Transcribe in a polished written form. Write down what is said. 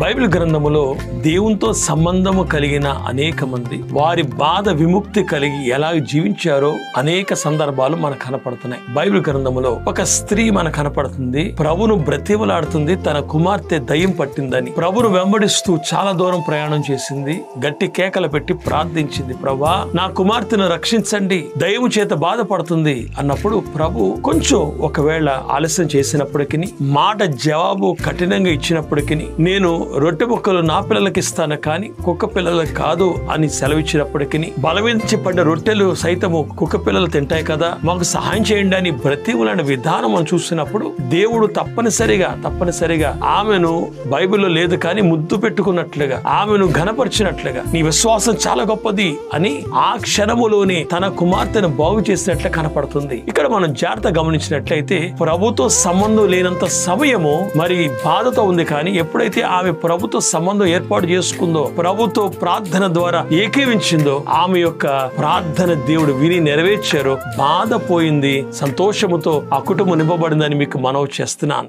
Bible గ్రంథములో దేవునితో సంబంధము కలిగిన అనేక మంది వారి బాధ విముక్తి కలిగి ఎలా జీవించారో అనేక సందర్భాలు మనకు కనపడుతున్నాయి. బైబిల్ గ్రంథములో ఒక స్త్రీ మనకు కనపడుతుంది. ప్రభును బ్రతిమలాడుతుంది. తన కుమార్తె దయ్యం పట్టిందని ప్రభును వెంబడిస్తూ చాలా దూరం ప్రయాణం చేసింది. గట్టి కేకలు పెట్టి ప్రార్థించింది, ప్రభా నా కుమార్తెను రక్షించండి, దయ్యము చేత బాధపడుతుంది అన్నప్పుడు ప్రభు కొంచెం ఒకవేళ ఆలస్యం చేసినప్పటికీ, మాట జవాబు కఠినంగా ఇచ్చినప్పటికీ, నేను రొట్టె ముక్కలు నా పిల్లలకి ఇస్తాను కానీ కుక్క పిల్లలకు కాదు అని సెలవిచ్చినప్పటికీ, బలవించి పడ్డ రొట్టెలు సైతము కుక్క పిల్లలు తింటాయి కదా, మాకు సహాయం చేయండి అని బ్రతిమలాడిన విధానం మనం చూసినప్పుడు దేవుడు తప్పనిసరిగా ఆమెను బైబిల్లో లేదు కానీ ముద్దు పెట్టుకున్నట్లుగా, ఆమెను ఘనపరిచినట్లుగా, నీ విశ్వాసం చాలా గొప్పది అని ఆ క్షణములోనే తన కుమార్తెను బాగు చేసినట్లు కనపడుతుంది. ఇక్కడ మనం జాగ్రత్త గమనించినట్లయితే ప్రభుతో సంబంధం లేనంత సమయము మరి బాధతో ఉంది. కానీ ఎప్పుడైతే ఆమె ప్రభుతో సంబంధం ఏర్పాటు చేసుకుందో, ప్రభుతో ప్రార్థన ద్వారా ఏకీవించిందో, ఆమె యొక్క ప్రార్థన దేవుడు విని నెరవేర్చారు. బాధ పోయింది, సంతోషముతో ఆ కుటుంబం నింపబడిందని మీకు మనవి చేస్తున్నాను.